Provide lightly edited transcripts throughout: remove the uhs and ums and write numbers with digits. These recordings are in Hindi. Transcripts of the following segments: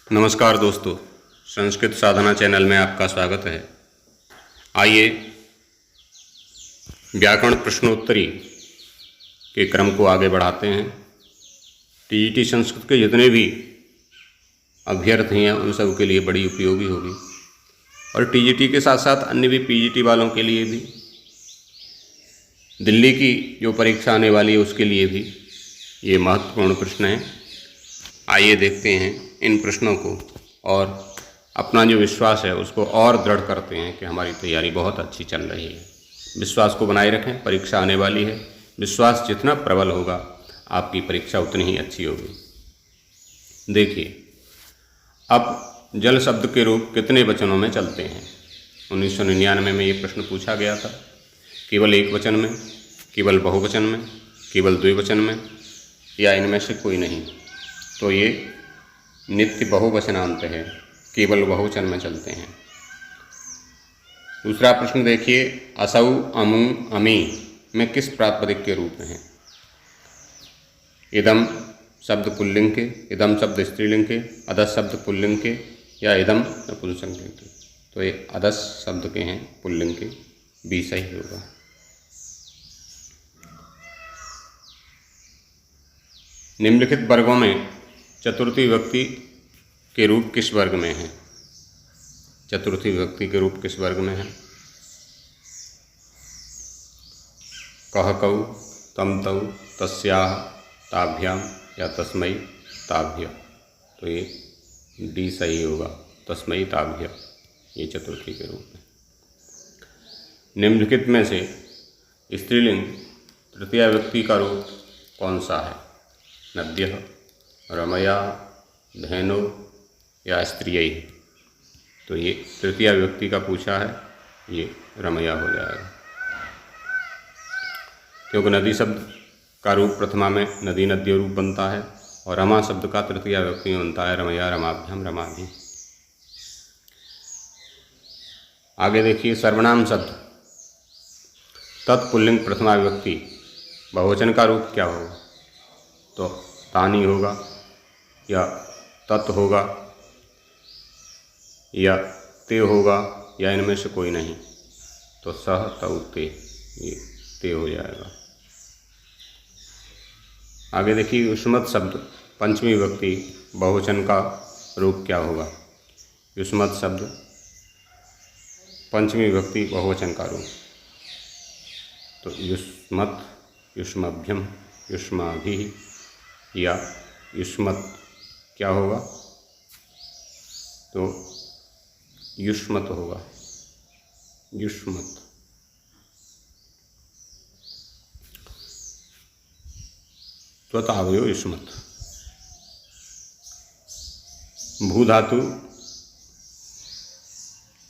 नमस्कार दोस्तों, संस्कृत साधना चैनल में आपका स्वागत है। आइए व्याकरण प्रश्नोत्तरी के क्रम को आगे बढ़ाते हैं। टीजीटी संस्कृत के जितने भी अभ्यर्थी हैं उन सब के लिए बड़ी उपयोगी होगी और टीजीटी के साथ साथ अन्य भी पीजीटी वालों के लिए भी, दिल्ली की जो परीक्षा आने वाली है उसके लिए भी ये महत्वपूर्ण प्रश्न है। आइए देखते हैं इन प्रश्नों को और अपना जो विश्वास है उसको और दृढ़ करते हैं कि हमारी तैयारी बहुत अच्छी चल रही है। विश्वास को बनाए रखें, परीक्षा आने वाली है। विश्वास जितना प्रबल होगा आपकी परीक्षा उतनी ही अच्छी होगी। देखिए, अब जल शब्द के रूप कितने वचनों में चलते हैं? 1999 में ये प्रश्न पूछा गया था। केवल एक वचन में, केवल बहुवचन में, केवल द्विवचन में या इनमें से कोई नहीं। तो ये नित्य बहुवचनांत है, केवल बहुवचन में चलते हैं। दूसरा प्रश्न देखिए, असौ, अमु, अमी में किस प्रातिपदिक के रूप में है? इदम शब्द पुल्लिंग के, इदम शब्द स्त्रीलिंग के, अदस शब्द पुल्लिंग के या इदम नपुंसकलिंग के? तो ये अदस शब्द के हैं, पुल्लिंग के। बी सही होगा। निम्नलिखित वर्गों में चतुर्थी विभक्ति के रूप किस वर्ग में है? चतुर्थी विभक्ति के रूप किस वर्ग में है? कह, कौ, तम, तौ, तस्याः, ताभ्याम या तस्मै, ताभ्य। तो ये डी सही होगा, तस्मै, ताभ्य, ये चतुर्थी के रूप में। निम्नलिखित में से स्त्रीलिंग तृतीया विभक्ति का रूप कौन सा है? नद्यः, रमया, धेनो या स्त्रियै? तो ये तृतीया विभक्ति का पूछा है, ये रमया हो जाएगा, क्योंकि नदी शब्द का रूप प्रथमा में नदी नद्य रूप बनता है और रमा शब्द का तृतीया विभक्ति में बनता है रमया, रमाभ्याम, रमाभि। आगे देखिए, सर्वनाम शब्द तत्पुल्लिंग प्रथमा विभक्ति बहुवचन का रूप क्या होगा? तो तानी होगा या तत् होगा या ते होगा या इनमें से कोई नहीं। तो सह, तौ, ते, ये ते हो जाएगा। आगे देखिए, युष्मत् शब्द पंचमी विभक्ति बहुवचन का रूप क्या होगा? युष्मत् शब्द पंचमी विभक्ति बहुवचन का रूप, तो युष्मत्, युष्मभ्यम, युष्माभिः या युष्मत् क्या होगा? तो युष्मत् होगा, युष्मत्। त्वतावयो युष्मत्। भू धातु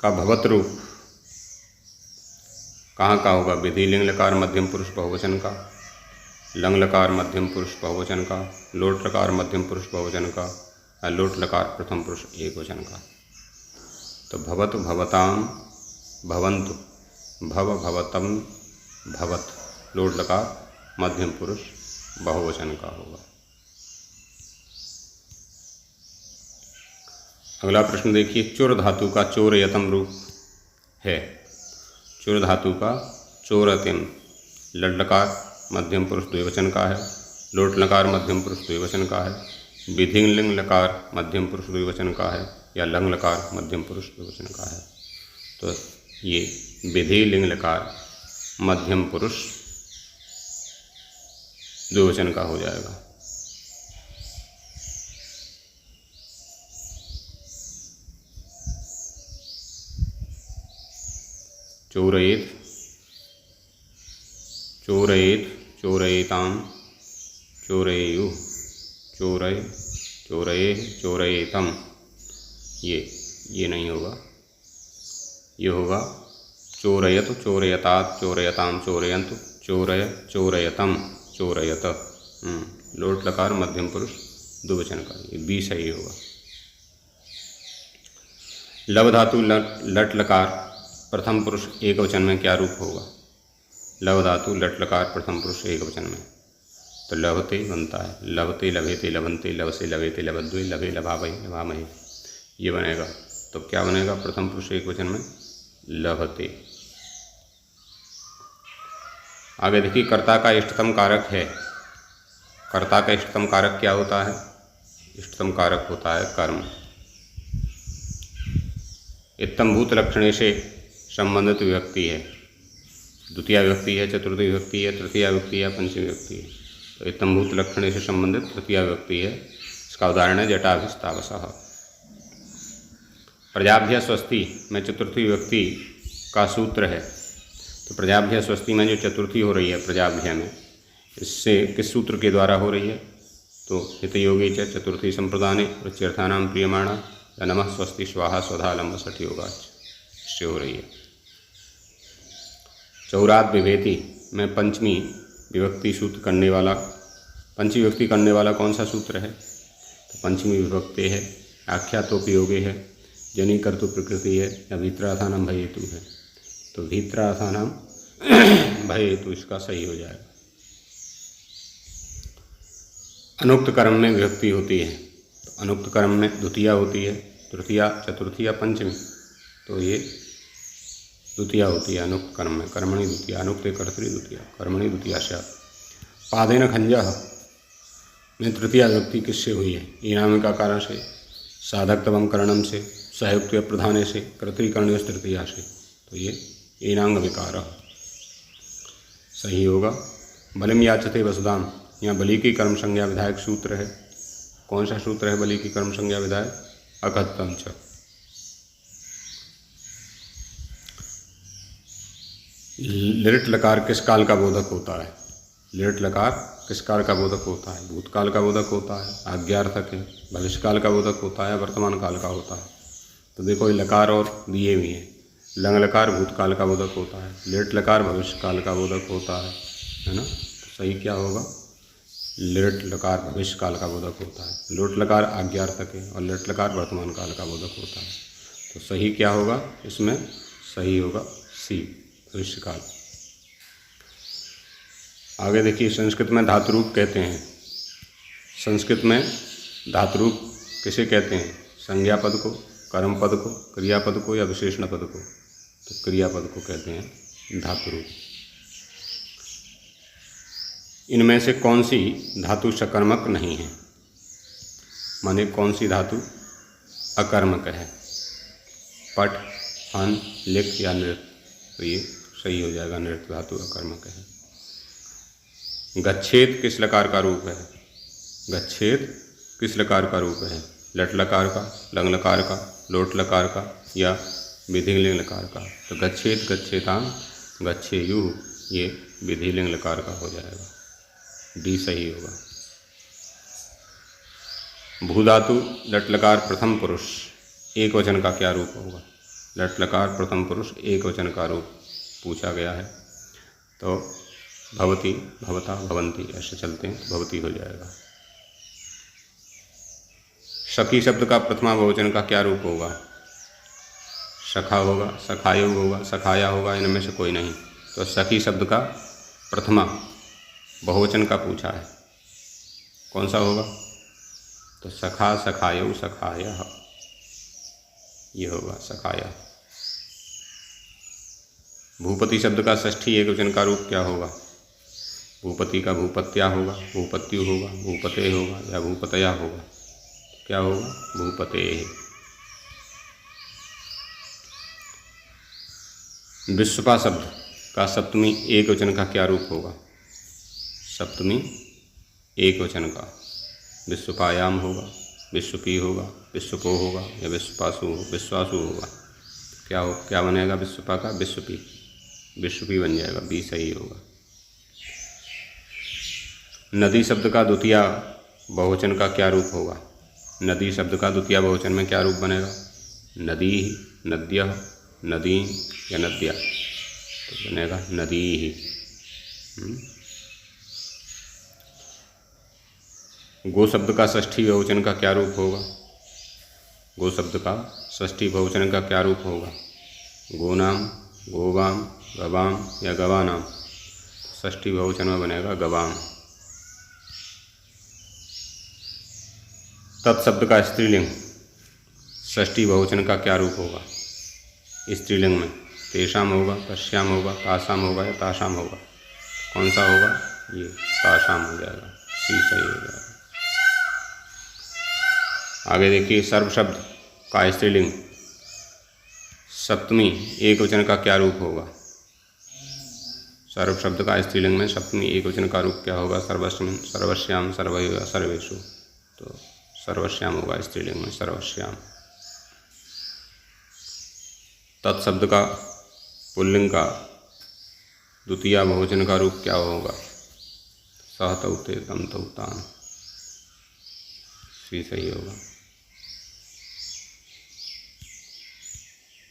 का भवत रूप कहाँ का होगा? विधि लिंग लकार मध्यम पुरुष बहुवचन का, लंग लकार मध्यम पुरुष बहुवचन का, लोट लकार मध्यम पुरुष बहुवचन का या लोट लकार प्रथम पुरुष एक वचन का। तो भवतु, भवताम, भवन्तु, भव, भवतम, भवत, लोट लकार मध्यम पुरुष बहुवचन का होगा। अगला प्रश्न देखिए, चुर धातु का चोरयतम रूप है। चुर धातु का चोरयतम लट लकार मध्यम पुरुष द्विवचन का है, लोट लकार मध्यम पुरुष द्विवचन का है, विधिंग लिंग लकार मध्यम पुरुष द्विवचन का है या लंग लकार मध्यम पुरुष द्विवचन का है। तो ये विधि लिंग लकार मध्यम पुरुष द्विवचन का हो जाएगा। चोरयेत, चोरयेत, चोरयेताम, चोरयेयुः, चोरय, चोरये, चोरयेतम, ये नहीं होगा। ये होगा चोरयत, चोरयतात, चोरयताम, चोरयन्तु, चोरय, चोरयतम, चोरयत। लोट लकार मध्यम पुरुष द्विवचन का, ये बी सही होगा। लव धातु लट लकार प्रथम पुरुष एक वचन में क्या रूप होगा? लव धातु लट लकार प्रथम पुरुष एक वचन में, तो लभते बनता है, लभते, लभेते, लभन्ते, लवसे, लभेते, लभद्वे, लभे, लभावै, लभामहे। ये बनेगा। तो क्या बनेगा प्रथम पुरुष एक वचन में लभते। आगे देखिए कर्ता का इष्टतम कारक है। कर्ता का इष्टतम कारक क्या होता है? इष्टतम कारक होता है कर्म। इत्थंभूत लक्षणे से संबंधित विभक्ति है। द्वितीय विभक्ति है, चतुर्थी विभक्ति है, तृतीय विभक्ति है, पंचमी विभक्ति है। तो इत्थंभूत लक्षणे से संबंधित तृतीय विभक्ति है। इसका उदाहरण है जटाभिस्तावसः। प्रजाभ्य स्वस्ति में चतुर्थी विभक्ति का सूत्र है। तो प्रजाभ्य स्वस्ति में जो चतुर्थी हो रही है प्रजाभ्य में, इससे किस सूत्र के द्वारा हो रही है? तो हितयोगी च चतुर्थी संप्रदाने प्रत्यर्थानां प्रियमाणा या नमः स्वस्ति स्वाहा स्वधा लंब सठ योगाच, इससे हो रही है। चौरात विभेति में पंचमी विभक्ति सूत्र करने वाला, पंचमी विभक्ति करने वाला कौन सा सूत्र है? तो पंचमी विभक्ति है, आख्यातोपयोगी है, जनी कर्तु प्रकृति है, या भीतराथानाम भय हेतु है। तो भीतराथानाम भय हेतु इसका सही हो जाएगा। अनुक्त कर्म में विभक्ति होती है। तो अनुक्त कर्म में द्वितीय होती है, तृतीया, चतुर्थी या पंचमी। तो ये द्वितीय होती है अनुक्त कर्म में। कर्मणि द्वितीय, अनुक्ते कर्तरि द्वितीय, कर्मणि द्वितीया स्यात्। पादेन खंजः में तृतीय विभक्ति किससे हुई है? ईनामिका कारण से, साधकत्वम करणम से, सहयुक्त प्रधाने से, कर्तृकर्णीय तृतीया से। तो ये ईनांग विकार सही होगा। बलिम याचते वसुदाम, यहाँ बलि की कर्म संज्ञा विधायक सूत्र है। कौन सा सूत्र है बलि की कर्म संज्ञा विधायक? अकथम च। लिट लकार किस काल का बोधक होता है? लिट लकार किस काल का बोधक होता है? भूतकाल का बोधक होता है, आज्ञार्थक है, भविष्यकाल का बोधक होता है, वर्तमान काल का होता है। तो देखो ये लकार और दिए भी हैं। लंग लकार भूतकाल का बोधक होता है, लिट लकार भविष्यकाल का बोधक होता है ना? तो सही क्या होगा? लिट लकार भविष्यकाल का बोधक होता है, लोट लकार आज्ञार्थक है और लिट लकार वर्तमान काल का बोधक होता है। तो सही क्या होगा इसमें? सही होगा सी, भविष्यकाल। आगे देखिए संस्कृत में धातुरूप कहते हैं। संस्कृत में धातुरूप किसे कहते हैं? संज्ञा पद को, कर्म पद को, क्रियापद को या विशेषण पद को? तो क्रियापद को कहते हैं धातुरूप। इनमें से कौन सी धातु सकर्मक नहीं है? माने कौन सी धातु अकर्मक है? पठ, हन, लिख या नृत्य। तो ये सही हो जाएगा, नृत्य धातु अकर्मक है। गच्छेद किस लकार का रूप है? गच्छेद किस लकार का रूप है? लट लकार का, लंग लकार का, लोट लकार का या विधिलिंग लकार का? तो गच्छेद, गच्छेताम, गच्छेयुः, ये विधिलिंग लकार का हो जाएगा। डी सही होगा। भूधातु लट लकार प्रथम पुरुष एक वचन का क्या रूप होगा? लट लकार प्रथम पुरुष एक वचन का रूप पूछा गया है। तो भवति, भवता, भवन्ति ऐसे चलते हैं, तो भवति हो जाएगा। सखी शब्द का प्रथमा बहुवचन का क्या रूप होगा? सखा होगा, सखायो होगा, सखाया होगा, इनमें से कोई नहीं। तो सखी शब्द का प्रथमा बहुवचन का पूछा है, कौन सा होगा? तो सखा, सखायो, सखाया, ये होगा सखाया। भूपति शब्द का षष्ठी एक वचन का रूप क्या होगा? भूपति का भूपत्या होगा, भूपत्यु होगा, भूपते होगा या भूपतया होगा? क्या होगा? भूपते। विश्वपा शब्द का सप्तमी एक वचन का क्या रूप होगा? सप्तमी एक वचन का विश्वपायाम होगा, विश्वपी होगा, विश्वपो होगा या विश्वपासु, विश्वासु होगा। क्या बनेगा विश्वपा का? विश्वपी, विश्वपी बन जाएगा, बी सही होगा। नदी शब्द का द्वितीय बहुवचन का क्या रूप होगा? नदी शब्द का द्वितीय बहुवचन में क्या रूप बनेगा? नदी, नद्यः, नदी या नद्या? तो बनेगा नदी ही। गो शब्द का षष्ठी बहुवचन का क्या रूप होगा? गो शब्द का षष्ठी बहुवचन का क्या रूप होगा? गोनाम, गोवाम, गवाम या गवानाम? षष्ठी बहुवचन में बनेगा गवाम। तत्शब्द का स्त्रीलिंग षष्ठी बहुवचन का क्या रूप होगा स्त्रीलिंग में? तेषाम होगा, तस्याम होगा, तासाम होगा या तासाम होगा? कौन सा होगा? ये तासाम हो जाएगा, सी सही हो जाएगा। आगे देखिए, सर्व शब्द का स्त्रीलिंग सप्तमी एक वचन का क्या रूप होगा? सर्व शब्द का स्त्रीलिंग में सप्तमी एक वचन का रूप क्या होगा? सर्वस्मिन्, सर्वस्याम, सर्वैव, सर्वेषु। तो सर्वस्याम होगा स्त्रीलिंग में, सर्वस्याम। तत्शब्द का पुल्लिंग का द्वितीय बहुवचन का रूप क्या होगा? सह तौ ते तम तौ ताम, सी सही होगा।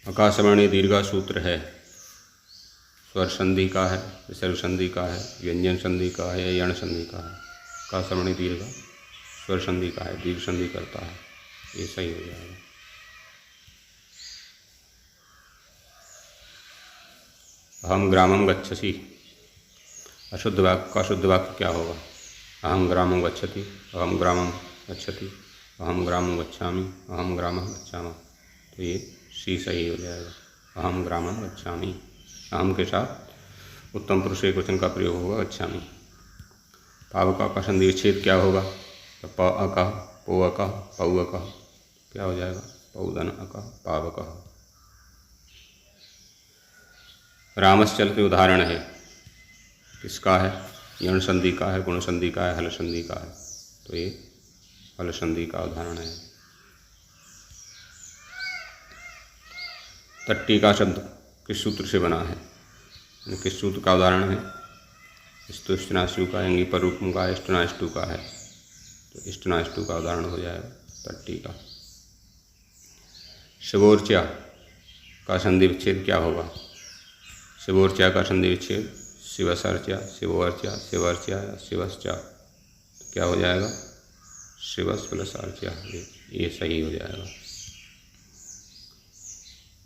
आकाशवाणी दीर्घ सूत्र है, स्वर संधि का है, विसर्ग संधि का है, व्यंजन संधि का है या यण संधि का है? आकाशवाणी दीर्घ स्वर संधि का है, दीर्घ संधि करता है, ये सही हो जाएगा। अहम ग्रामम गच्छसि, अशुद्ध वाक्य का शुद्ध वाक्य क्या होगा? अहम ग्रामम गच्छति, अहम ग्रामम गच्छति, अहम ग्रामम गच्छामि, अहम ग्रामं गच्छामः। तो ये सी सही हो जाएगा, अहम ग्रामं गच्छामि। अहम के साथ उत्तम पुरुष एक वचन का प्रयोग होगा, गच्छामि। पावका का संधि विच्छेद क्या होगा? तो प अकः, पो अकः, पौ अकः, क्या हो जाएगा? पौधन अकः, पावकः। रामश्चल के उदाहरण है, किसका है? यण संधि का है, गुण संधि का है, हल संधि का है। तो ये हल संधि का उदाहरण है। तट्टी का शब्द किस सूत्र से बना है? किस सूत्र का उदाहरण है? स्तुष्टनाष्टु का, अंगी पर रूपम का, इष्टनाष्टु का है। तो इष्टनाष्टु का उदाहरण हो जाएगा तट्टी का। शिवोर्चा का संधि विच्छेद क्या होगा? शिवोर्चा का संधि विच्छेद शिवसर्चा, शिवोर्चा, शिवर्चा या शिवश्चा, तो क्या हो जाएगा? शिवस प्लस अर्चा, ये सही हो जाएगा।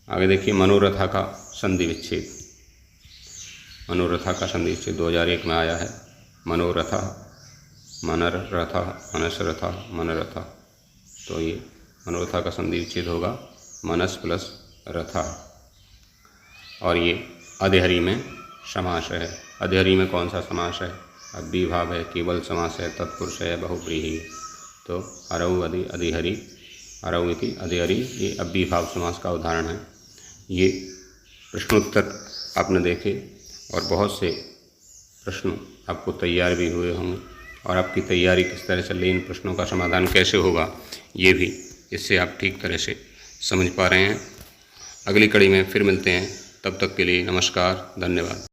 आगे देखिए, मनोरथा का संधि विच्छेद। मनोरथा का संधि विच्छेद 2001 में आया है। मनोरथा, मनरथा, मनसरथा, मनरथा। तो ये मनोरथा का संधि विच्छेद होगा मनस प्लस रथा। और ये अधिहरि में समास है। अधिहरि में कौन सा समास है? अव्ययीभाव है, केवल समास है, तत्पुरुष है, बहुव्रीहि। तो अरौ अधि, अधिहरि, अरौ इति अधिहरि, ये अव्ययीभाव समास का उदाहरण है। ये प्रश्नोत्तर आपने देखे और बहुत से प्रश्न आपको तैयार भी हुए होंगे, और आपकी तैयारी किस तरह चल रही, इन प्रश्नों का समाधान कैसे होगा, ये भी इससे आप ठीक तरह से समझ पा रहे हैं। अगली कड़ी में फिर मिलते हैं, तब तक के लिए नमस्कार, धन्यवाद।